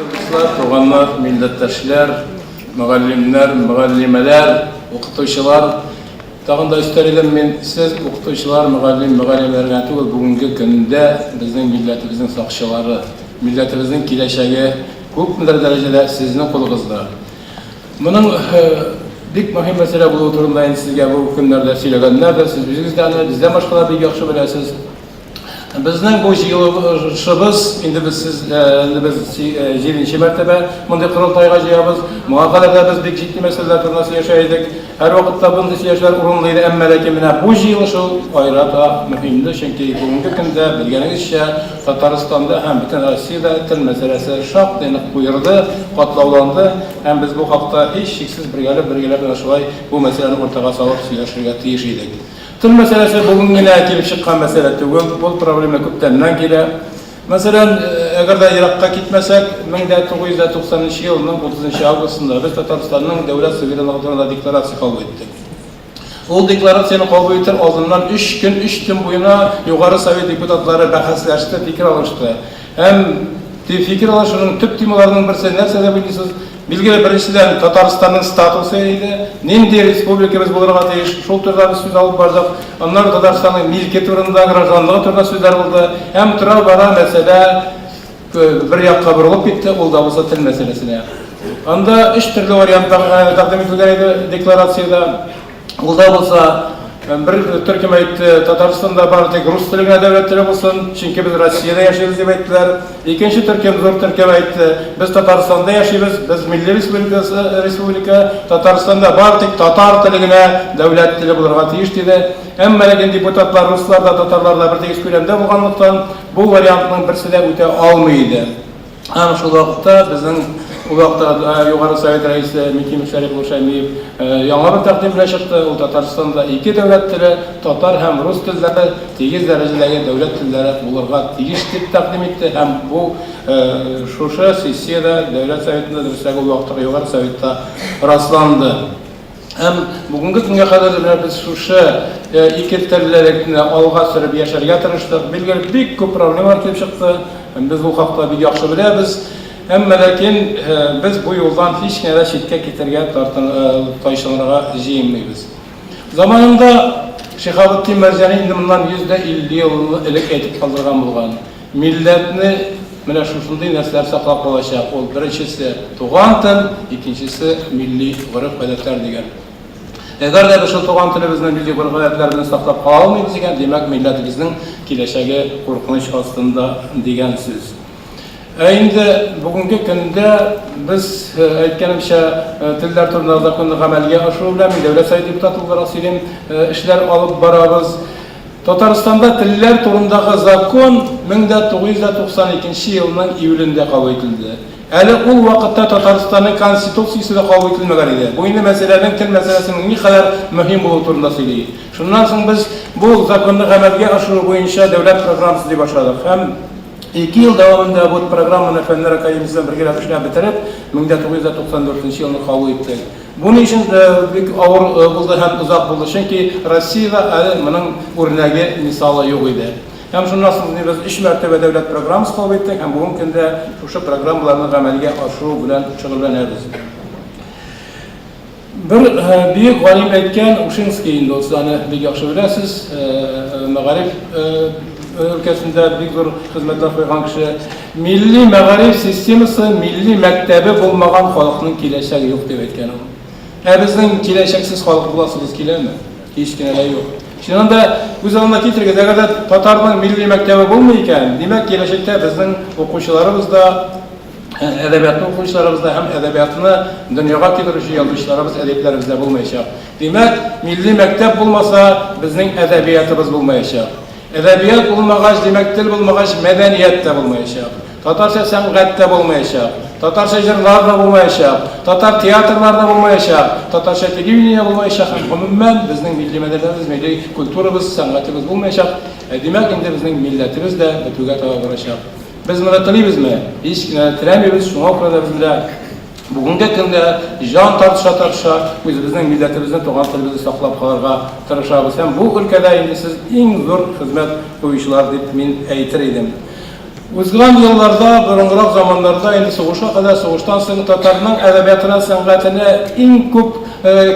Туганнар, милләттәшләр, мөгаллимнәр, мөгаллимәләр, укытучылар, тагын да өстәлдән мен сез укытучылар, мөгаллимнәргә түгел, бүгенге көндә безнең милләтебезнең сакчылары, милләтебезнең киләчәге күпмедер дәрәҗәдә сезнең кулыгызда. Моның бик мөһим мәсьәлә булуы турында инде сезгә бу көннәрдә сөйләгәннәрдер, сез бездән башка бик яхшы беләсез. Безнең бу җыелышыбыз инде без 7нче мәртәбә мондай курултайга җыябыз. Моңа кадәр да без бик җитди мәсьәләләр турында сөйләшә идек. Һәр вакытта бундай сөйләшләр урынлы иде, әмма ләкин менә бу җыелышу айрата мөһимдер, чөнки бүгенге көндә белгәнегезчә Татарстанда һәм бөтен Россиядә тел мәсьәләсе шактый нык куерды, катлауланды, һәм без бу хакта һич шиксез бергәләп шулай бу мәсьәләне ортага салып сөйләшергә тиеш идек. Тел мәсьәләсе бүген генә килеп чыккан мәсьәлә түгел, бу проблема күптәннән килә. Мәсәлән, әгәр дә Иракка китмәсәк, 1990 елның 30 августында без Татарстанның дәүләт суверенлыгы турында декларация кабул иттек. Ул декларацияны кабул итер алдыннан 3 көн буена Югары Совет депутатлары бәхәсләште, фикер алышты. Һәм фикер алышуның төп темаларының берсе нәрсә дип уйлыйсыз? Билгеле, беренчедән Татарстанның статусы иде, нинди республикабыз булырга тиеш, шул турында сүз алып бардык. Аннан Татарстанның милки турында, гражданлыгы турында сүзләр булды. Һәм тора бара мәсьәлә бер якка борылып китте, ул да булса тел мәсьәләсенә. Анда 3 төрле вариант тәкъдим ителгән иде декларациядә. Ул да булса bir Türk'üm aytты, Tatarstanda бар тик рус телендә дәүләт теле булсын, чөнки без Россиядә яшибез дип әйттеләр. Икенче Türk'üm зур Türk'üm әйтте, без Татарстанда яшибез, без милли республика, Татарстанда бар тик татар теле генә дәүләт теле булырга тиеш диде. Әмма ләкин депутатлар руслар да, татарлар да бер тигез күләмдә булганлыктан бу вариантның берсе дә үтә алмый иде. Һәм шул вакытта безнең Югары Совет рәисе Миким Шәриф Лушаймиев яңа бер тәкъдим белән чыкты. Ул Татарстанда 2 дәүләт теле, татар һәм рус телләре тигез дәрәҗәдәге дәүләт телләре булырга тиеш дип тәкъдим итте. Һәм бу шушы сессиядә дәүләт советында дөресәге вакытта Югары Советта расланды. Һәм бүгенге көнгә кадәр без шушы 2 телләрне алга сөреп яшәргә тырыштык. Билгеле, бик күп проблемалар килеп чыкты. Без бу хакта бик яхшы беләбез. Әмма ләкин без бу юлдан һич кенә читкә китәргә тайшанырга җыенмыйбыз. Заманында Шиһабетдин Мәрҗани инде моннан 150 ел элек әйтеп калдырган булган. Милләтне менә шушындый нәрсәләр саклап калачак. Ул беренчесе туган тел, икенчесе милли гореф-гадәтләр дигән. Әгәр дә без туган телебезне, милли гореф-гадәтләрне саклап кала алмыйбыз икән, димәк милләтебезнең киләчәге куркыныч астында дигән сүз. Инде бүгенге көндә без әйткәнемчә телләр турында законны гамәлгә ашыру белән дәүләт совет депутаты буларак сөйлим, эшләр алып барабыз. Татарстанда телләр турындагы закон 1992 елның июлендә кабул ителде. Әле ул вакытта Татарстанның конституциясе дә кабул ителмәгән иде. Бу инде мәсьәләнең тел мәсьәләсенең никадәр мөһим булуы турында сөйли. Шуннан соң без бу законны гамәлгә ашыру буенча дәүләт программасы дип башладык. Һәм 2 ел дәвамында бу программаны Фәннәр академиясеннән бергә эшләп бетереп, 1994 елны кабул иттек. Буның өчен бик авыр булды һәм узак булды, чөнки Россиядә әле моның үрнәге мисалы юк иде. Һәм шуннан соң без 3 мәртәбә дәүләт программасы кабул иттек һәм бүгенге көндә шушы программаларны гамәлгә ашыру белән шөгыльләнәбез. Bir büyük galim әйткән Ушинский инде аны бик яхшы беләсез, мәгариф өлкәсендә бик зур хезмәтләр куйган кеше. Милли мәгариф системасы, милли мәктәбе булмаган халыкның киләчәге юк дип әйткән ул. Безнең киләчәксез халык буласыбыз киләме? Һич кенә дә юк. Шунда үз алдына китергә, әгәр дә татарның милли мәктәбе булмый икән, димәк киләчәктә безнең укучыларыбыз да, әдәбиятны укучыларыбыз да һәм әдәбиятны дөньяга китерүче язучыларыбыз, әдипләребез дә булмаячак. Димәк, милли мәктәп булмаса, безнең әдәбиятыбыз булмаячак. Әдәбият булмагач, димәк, тел булмагач, мәдәният та булмаячак. Татарча сәнгать та булмаячак. Татарча җырлар да булмаячак. Татар театрлар да булмаячак. Татарча телевидение булмаячак. Гомумән безнең милли мәдәниятыбыз, милли культурабыз, сәнгатебез булмаячак. Димәк, инде безнең милләтебез дә бетүгә таба барачак. Без моны телибезме? Һич кенә теләмибез, шуңа күрә дә бездә бүгенге көндә җан тартыша үзебезнең милләтебезне, туган телебезне саклап калырга тырышабыз. Һәм бу өлкәдә инде сез иң зур хезмәт куючылар дип мин әйтер идем. Узган елларда, борынгырак заманнарда, инде сугышка кадәр, сугыштан соң татарның әдәбиятына, сәнгатенә иң күп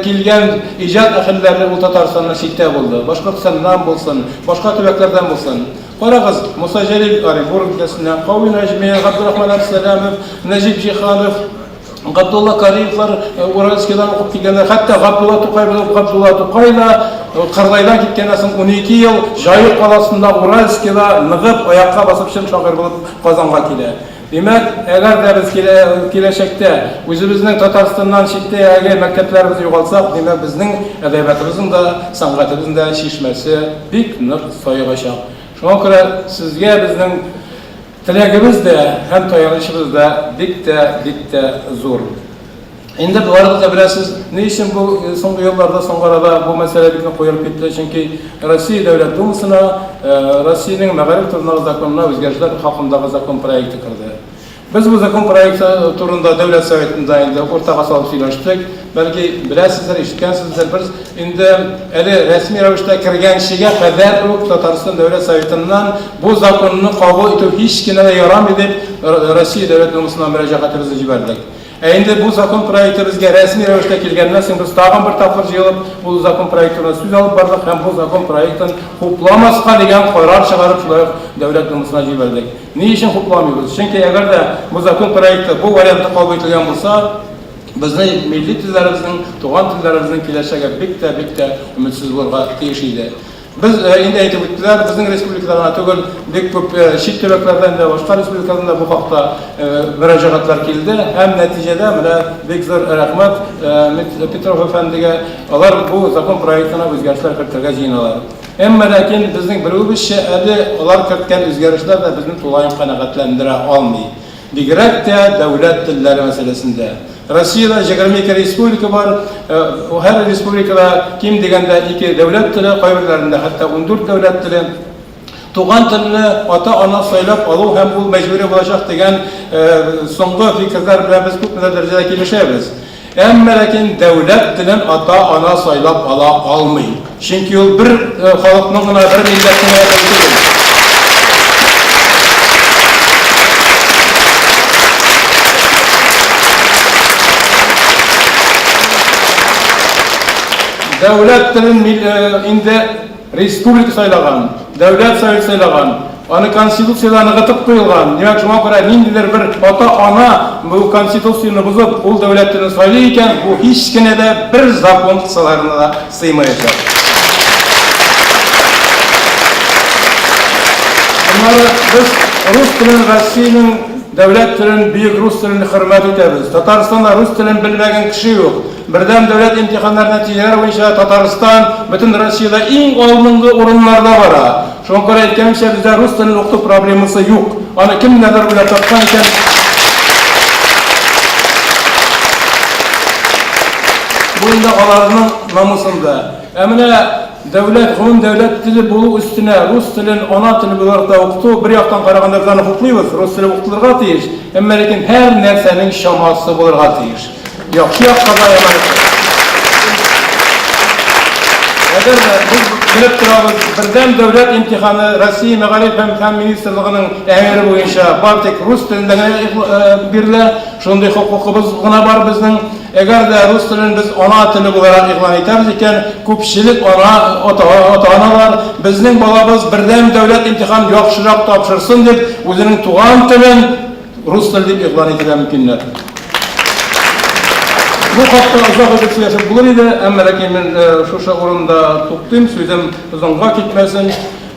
килгән иҗат әһелләре ул Татарстанның читтә булды. Башкортстаннан булсын, башка төбәкләрдән булсын. Карагыз, Муса Җәлил Оренбург өлкәсеннән, Кави Нәҗми, Габдурахман Әбсәләмов, Нәҗип Җиһанов, Габдулла Каримовлар Уральскийдан укып килгәннәр, хәтта Габдулла Тукай белән Габдулла Тукай да Кыргайдан киткәннән соң 12 ел Җаек каласында Уральскийда ныгып аякка басып чын шагыйрь булып Казанга килә. Димәк, әгәр дә без киләчәктә үзебезнең Татарстаннан читтәге мәктәпләребезне югалтсак, димәк безнең әдәбиятыбызның да, сәнгатебезнең дә чишмәсе бик нык сайгачак. Шуңа күрә сезгә безнең теләгебез дә һәм таянычыбыз да бик тә зур. Инде буларда да беләсез, ни өчен бу соңгы елларда, соңгы арада бу мәсьәлә бик нык куелып китте, чөнки Россия Дәүләт Думасына Россиянең мәгариф турындагы законына үзгәрешләр хакындагы закон проекты кирде. Biz bu закон проекты турында Дәүләт Советында инде уртага салып сөйләштек. Бәлки беләсезләр, ишеткәнсезләр, без инде әле рәсми рәвештә кергәнчегә кадәр үк Татарстан Дәүләт Советыннан бу законны кабул итү һич кенә дә ярамый дип Россия Дәүләт Думасына мөрәҗәгатебезне җибәрдек. Инде бу закон проекты безгә рәсми рәвештә килгәннән соң без тагын бер тапкыр җыелып, бу закон проектына сүз алып бардык һәм бу закон проектын хупламаска дигән карар чыгарып, шулай Дәүләт Думасына җибәрдек. Ни өчен хупламыйбыз? Чөнки әгәр дә бу закон проекты бу вариантта кабул ителгән булса, безнең милли телләребезнең, туган телләребезнең киләчәге бик тә өметсез булырга тиеш иде. Biz инде әйтеп үттеләр, безнең республикадан түгел, бик күп чит төбәкләрдән дә, башка республикадан да бу хакта мөрәҗәгатлар килде. Һәм нәтиҗәдә менә бик зур рәхмәт Петров әфәндигә, алар бу закон проектына үзгәрешләр кертергә җыеналар. Әмма ләкин безнең берүбезчә әле алар керткән үзгәрешләр дә безне тулаем канәгатьләндерә алмый. Бигрәк тә дәүләт телләре мәсьәләсендә. Россиядә 22 республика бар, һәр республикада ким дигәндә 2 дәүләт теле, кайберләрендә хәтта 14 дәүләт теле. Туган телне ата-ана сайлап алу һәм ул мәҗбүри булачак дигән соңгы фикерләр белән без күп дәрәҗәдә килешәбез. Әмма ләкин дәүләт телен ата-ана сайлап ала алмый. Чөнки ул бер халыкның гына, бер милләтнең түгел. Дәүләт телен инде республика сайлаган, дәүләт совет сайлаган, аны конституциядә ныгытып куелган. Димәк, шуңа күрә ниндидер бер ата-ана бу конституцияны бузып, ул дәүләт телен сайлый икән, бу һич кенә дә бер закон кысаларына да сыймаячак. Biz рус телен, Россиянең дәүләт телен, бөек рус телен хөрмәт итәбез. Татарстанда рус телен белмәгән кеше юк. Бердәм дәүләт имтиханнары нәтиҗәләре буенча Татарстан бөтен Россиядә иң алдынгы урыннарда бара. Шуңа күрә әйткәнчә, бездә рус телен укыту проблемасы юк. Аны кемнәрдер уйлап тапкан икән. Бу инде аларның намусында. Менә дәүләт, гомум дәүләт теле булу өстенә рус телен ана теле буларак та укыту, бер яктан караганда без аны хуплыйбыз, рус теле укытылырга тиеш. Әмма ләкин һәр нәрсәнең чамасы булырга тиеш. Яхшы якка да яман. Әгәр без белеп торабыз, бердәм дәүләт имтиханы Россия мәгариф һәм фән министрлыгының әмере буенча бар тик рус телендә бирелә, шундый хокукыбыз гына бар безнең. Әгәр дә рус телен без ана теле буларак игълан итәбез икән, күпчелек ата-аналар безнең балабыз бердәм дәүләт имтихан яхшырак тапшырсын дип, үзенең туган телен рус теле дип игълан итәргә мөмкиннәр. Бу хакта озак сөйләшеп булыр иде, әмма ләкин мин шушы урында туктыйм, сүзем озынга китмәсен.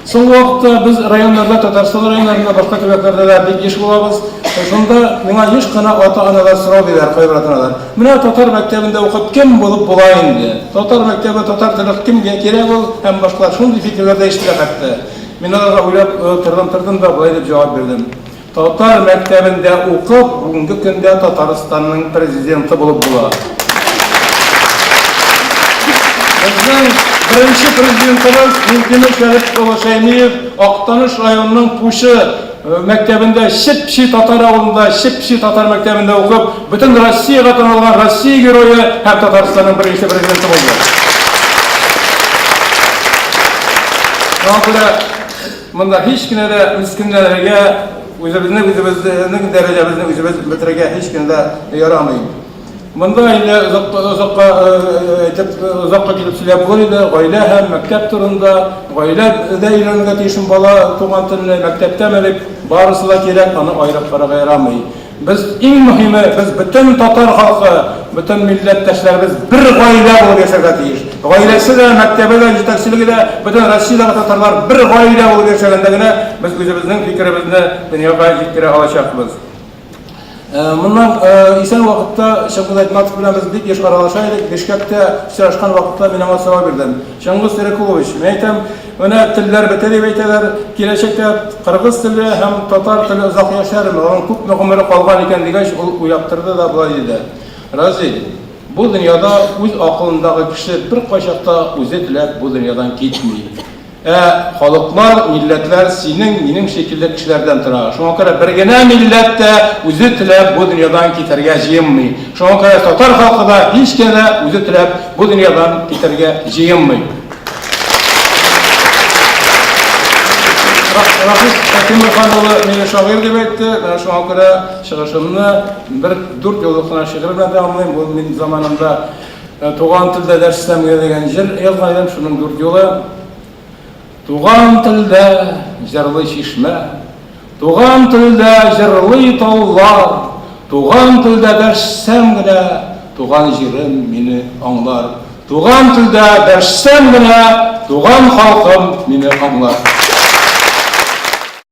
Соңгы вакытта без районнарда, Татарстан районнарында, башка төбәкләрдә дә бик еш булабыз. Шунда миңа еш кына ата-аналар сорау бирәләр, кайбер ата-аналар. Менә татар мәктәбендә укып кем булып була инде? Татар мәктәбе, татар теле кемгә кирәк ул? Һәм башкалар шундый фикерләрдә ишетелә хәтта. Мин аларга уйлап тордым да булай дип җавап бирдем. Татар мәктәбендә укып, бүгенге көндә Татарстанның президенты булып була. Безнең birinci prezidentimiz Mülkünür Şerif Olaşaymiyev Aktanış rayonunun Puşu mektebinde Şipşi Tatar avlunda, Şipşi Tatar mektebinde okup bütün Rossiyaga tanılgan Rossiya Giroyu hem Tatarstan'ın birinci prezidenti oldu. Şuna göre bunda hiç kimse de miskinlerge үзебезнең дәрәҗәбезне үзебез бетерергә һич кемдә ярамый. Монда инде озакка килеп сөйләп булды, гаилә һәм мәктәп турында, гаиләдә өйрәнергә тиешен бала туган телне мәктәптә белеп, барысы да кирәк, аны аерып карарга ярамый. Biz иң мөһиме, biz бөтен татар халкы, бөтен милләттәшләребез бер гаилә булып яшәргә тиеш. Гаиләсе дә, мәктәбе дә, җитәкчелеге дә, бөтен Россиядагы татарлар бер гаилә булып яшәгәндә генә без үзебезнең фикеребезне дөньяга җиткерә алачакбыз. Моннан исән вакытта Шәңгүз Айтматов белән без бик еш аралаша идек. Бишкәктә очрашкан вакытта мин аңа сорау бирдем. Шәңгүз Серекулович, мен әйтәм, менә телләр бетә дип әйтәләр, киләчәктә кыргыз теле һәм татар теле озак яшәрме, аның күпме гомере калган икән дигәч, ул уяктырды да болай диде. Разил, бу дөньяда үз акылындагы кеше бер кайчакта үзе теләп бу дөньядан китми. Халыклар, милләтләр синең, минең шикелле кешеләрдән тора. Шуңа күрә бер генә милләт тә үзе теләп бу дөньядан китәргә җыенмый. Шуңа күрә татар халкы да һич кенә үзе теләп бу дөньядан китәргә җыенмый. Рафис Хәкимов улы мине шагыйрь дип әйтте. Шуңа күрә чыгышымны бер 4 еллык кына шигырь белән тәмамлыйм. Бу мин заманында туган телдә дәрс итәмгә дигән җыр язган шуның 4 елы. Туган телдә җырлый чишмә, туган телдә җырлый таулар, туган телдә дәрсәм генә, туган җирем мине аңлар. Туган телдә дәрсәм генә, туган халкым мине аңлар.